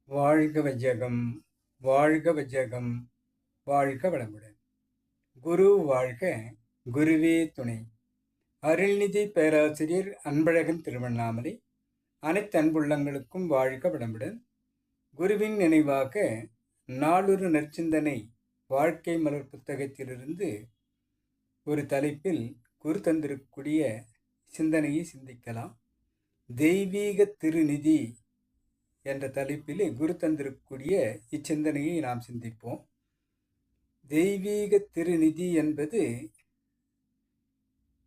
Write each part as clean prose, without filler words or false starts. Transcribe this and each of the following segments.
வாழ்க வையகம், வாழ்க வையகம், வாழ்க வளமுடன். குரு வாழ்க, குருவே துணை. அருள்நிதி பேராசிரியர் அன்பழகன் திருவண்ணாமலை. அனைத்து அன்புள்ளங்களுக்கும் வாழ்க வளமுடன். குருவின் நினைவாக நாளொரு நற்சிந்தனை வாழ்க்கை மலர் புத்தகத்திலிருந்து ஒரு தலைப்பில் குரு தந்திருக்கக்கூடிய சிந்தனையை சிந்திக்கலாம். தெய்வீக திருநிதி என்ற தலைப்பிலே குரு தந்திருக்கக்கூடிய இச்சிந்தனையை நாம் சிந்திப்போம். தெய்வீக திருநிதி என்பது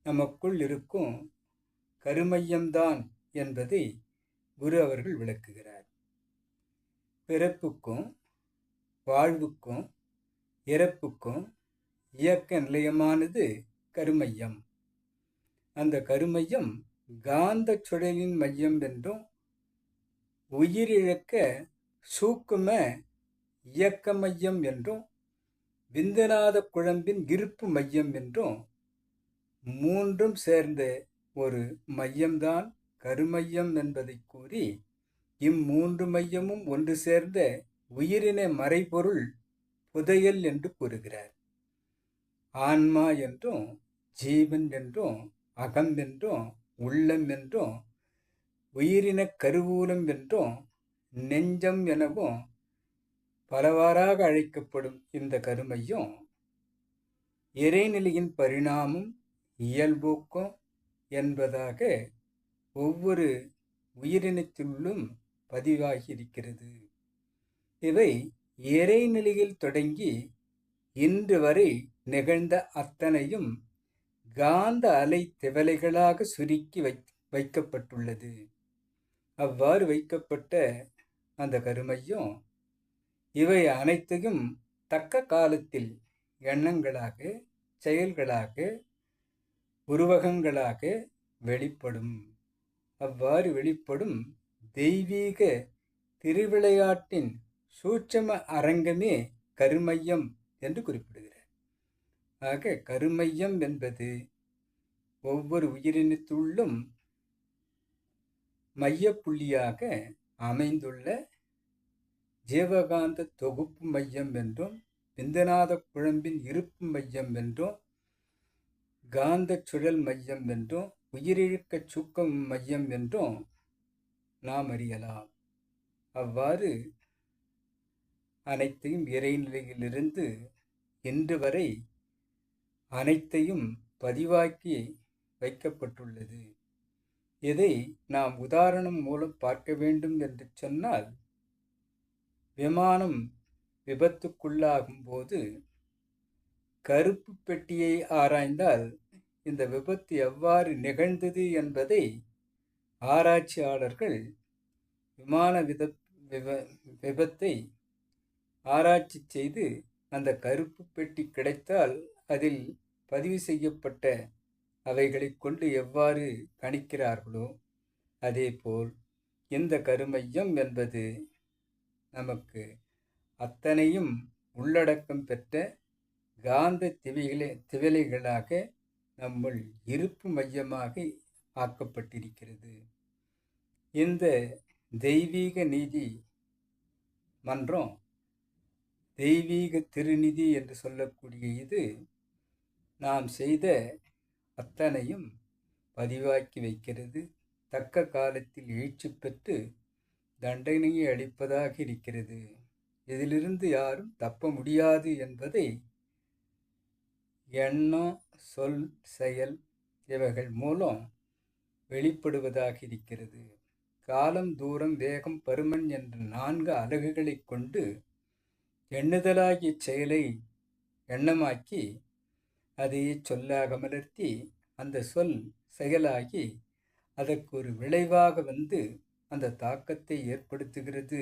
நமக்குள் இருக்கும் கருமையம்தான் என்பதை குரு அவர்கள் விளக்குகிறார். பிறப்புக்கும் வாழ்வுக்கும் இறப்புக்கும் இயக்க நிலையமானது கருமையம். அந்த கருமையம் காந்த சுழலின் மையம் என்றும் உயிரிழக்க சூக்கும இயக்க மையம் என்றும் விந்துநாத குழம்பின் இருப்பு மையம் என்றும் மூன்றும் சேர்ந்த ஒரு மையம்தான் கருமையம் என்பதை கூறி, இம்மூன்று மையமும் ஒன்று சேர்ந்த உயிரின மறைபொருள் புதையல் என்று கூறுகிறார். ஆன்மா என்றும் ஜீவன் என்றும் அகம் என்றும் உள்ளம் என்றும் உயிரின கருவூலம் என்றும் நெஞ்சம் எனவும் பலவாறாக அழைக்கப்படும் இந்த கருமையும் இறைநிலையின் பரிணாமம் இயல்போக்கம் என்பதாக ஒவ்வொரு உயிரினத்திலும் பதிவாகி இருக்கிறது. இவை இறைநிலையில் தொடங்கி இன்று வரை நிகழ்ந்த அத்தனையும் காந்த அலை திவலைகளாக சுருக்கி வைக்கப்பட்டுள்ளது. அவ்வாறு வைக்கப்பட்ட அந்த கருமையும் இவை அனைத்தையும் தக்க காலத்தில் எண்ணங்களாக, செயல்களாக, உருவகங்களாக வெளிப்படும். அவ்வாறு வெளிப்படும் தெய்வீக திருவிளையாட்டின் சூட்சம அரங்கமே கருமையம் என்று குறிப்பிடுகிறார். ஆக கருமையம் என்பது ஒவ்வொரு உயிரினத்துள்ளும் மையப்புள்ளியாக அமைந்துள்ள ஜீவகாந்த தொகுப்பு மையம் என்றும் விந்துநாத குழம்பின் இருப்பு மையம் என்றும் காந்த சுழல் மையம் என்றும் உயிரிழக்க சூக்கம் மையம் என்றும் நாம் அறியலாம். அவ்வாறு அனைத்தையும் இறைநிலையிலிருந்து இன்று வரை அனைத்தையும் பதிவாக்கி வைக்கப்பட்டுள்ளது. இதை நாம் உதாரணம் மூலம் பார்க்க வேண்டும் என்று சொன்னால், விமானம் விபத்துக்குள்ளாகும் போது கருப்பு பெட்டியை ஆராய்ந்தால் இந்த விபத்து எவ்வாறு நிகழ்ந்தது என்பதை ஆராய்ச்சியாளர்கள் விமான விபத்தை ஆராய்ச்சி செய்து அந்த கருப்பு பெட்டி கிடைத்தால் அதில் பதிவு செய்யப்பட்ட அவைகளை கொண்டு எவ்வாறு கணிக்கிறார்களோ, அதேபோல் இந்த கருமையம் என்பது நமக்கு அத்தனையும் உள்ளடக்கம் பெற்ற காந்த திவலைகளாக நம்முள் இருப்பு மையமாக ஆக்கப்பட்டிருக்கிறது. இந்த தெய்வீக நீதி மன்றம், தெய்வீக திருநிதி என்று சொல்லக்கூடிய இது நாம் செய்த அத்தனையும் பதிவாக்கி வைக்கிறது. தக்க காலத்தில் எழுச்சி பெற்று தண்டனையை அளிப்பதாக இருக்கிறது. இதிலிருந்து யாரும் தப்ப முடியாது என்பதை எண்ணம், சொல், செயல் இவைகள் மூலம் வெளிப்படுவதாக இருக்கிறது. காலம், தூரம், வேகம், பருமன் என்ற 4 அலகுகளை கொண்டு எண்ணுதலாகிய செயலை எண்ணமாக்கி அதை சொல்லாக மலர்த்தி அந்த சொல் செயலாகி அதற்கு ஒரு விளைவாக வந்து அந்த தாக்கத்தை ஏற்படுத்துகிறது.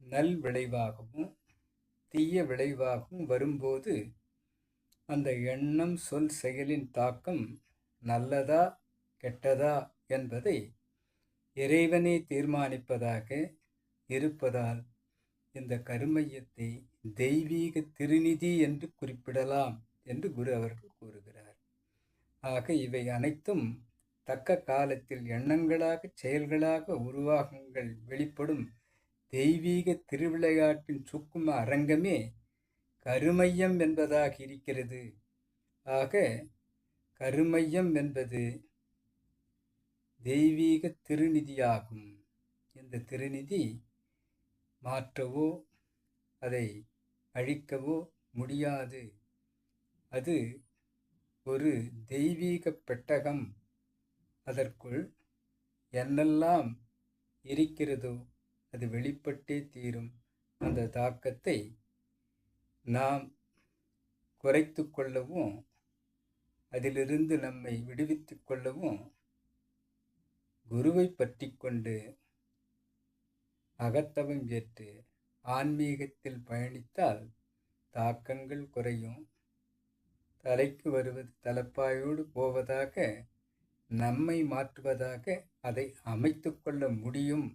நல் விளைவாகவும் தீய விளைவாகவும் வரும்போது அந்த எண்ணம், சொல், செயலின் தாக்கம் நல்லதா கெட்டதா என்பதை இறைவனே தீர்மானிப்பதாக இருப்பதால் இந்த கருமையத்தை தெய்வீக திருநிதி என்று குறிப்பிடலாம் என்று குரு அவர்கள் கூறுகிறார். ஆக இவை அனைத்தும் தக்க காலத்தில் எண்ணங்களாக செயல்களாக உருவாகங்கள் வெளிப்படும் தெய்வீக திருவிளையாட்டின் சுக்கும அரங்கமே கருமையம் என்பதாக இருக்கிறது. ஆக கருமையம் என்பது தெய்வீக திருநிதியாகும். இந்த திருநிதி மாற்றவோ அதை அழிக்கவோ முடியாது. அது ஒரு தெய்வீக பெட்டகம். அதற்குள் என்னெல்லாம் இருக்கிறதோ அது வெளிப்பட்டே தீரும். அந்த தாக்கத்தை நாம் குறைத்து கொள்ளவும் அதிலிருந்து நம்மை விடுவித்து கொள்ளவும் குருவை பற்றி கொண்டு அகத்தவம் ஏற்று ஆன்மீகத்தில் பயணித்தால் தாக்கங்கள் குறையும். தலைக்கு வருவது தலப்பாயோடு போவதாக, நம்மை மாற்றுவதாக அதை அமைத்து கொள்ள முடியும்.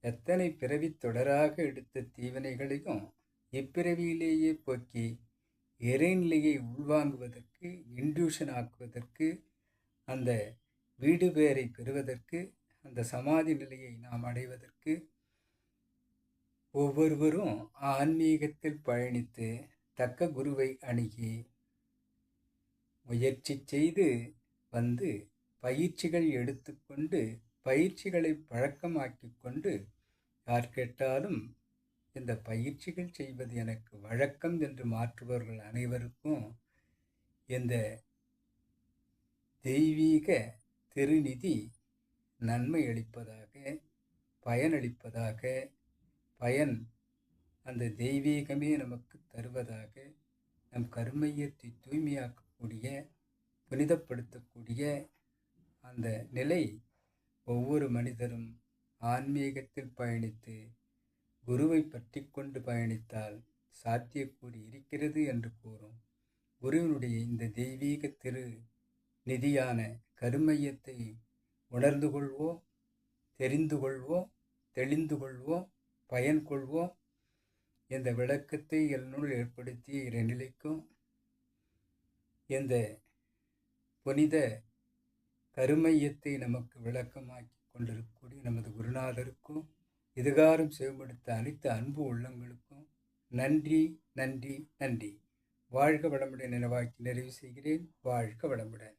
எத்தனை பிறவி தொடராக எடுத்த தீவினைகளையும் இப்பிறவியிலேயே போக்கி இறைநிலையை உள்வாங்குவதற்கு, இன்ட்யூஷன் ஆக்குவதற்கு, அந்த வீடு பேரை பெறுவதற்கு, அந்த சமாதி நிலையை நாம் அடைவதற்கு ஒவ்வொருவரும் ஆன்மீகத்தில் பயணித்து தக்க குருவை அணுகி முயற்சி செய்து வந்து பயிற்சிகள் எடுத்துக்கொண்டு பயிற்சிகளை பழக்கமாக்கி கொண்டு, யார் கேட்டாலும் இந்த பயிற்சிகள் செய்வது எனக்கு வழக்கம் என்று மாற்றுபவர்கள் அனைவருக்கும் இந்த தெய்வீக திருநிதி நன்மை அளிப்பதாக, பயனளிப்பதாக, பயன் அந்த தெய்வீகமே நமக்கு தருவதாக, நம் கர்மையத்தை தூய்மையாக்கக்கூடிய, புனிதப்படுத்தக்கூடிய அந்த நிலை ஒவ்வொரு மனிதரும் ஆன்மீகத்தில் பயணித்து குருவை பற்றி கொண்டு பயணித்தால் சாத்தியக்கூறி இருக்கிறது என்று கூறும். குருவினுடைய இந்த தெய்வீக திரு நிதியான கருமையத்தை உணர்ந்து கொள்வோம், தெரிந்து கொள்வோம், தெளிந்து கொள்வோம், பயன் கொள்வோம். இந்த விளக்கத்தை என்னுள் ஏற்படுத்திய இறைநிலைக்கும் இந்த புனித கருமையத்தை நமக்கு விளக்கமாக்கி கொண்டிருக்கக்கூடிய நமது குருநாதருக்கும் இதுகாரம் செவிமடுத்த அனைத்து அன்பு உள்ளங்களுக்கும் நன்றி, நன்றி, நன்றி. வாழ்க வளமுடன் நினைவாக்கி நிறைவு செய்கிறேன். வாழ்க வளமுடன்.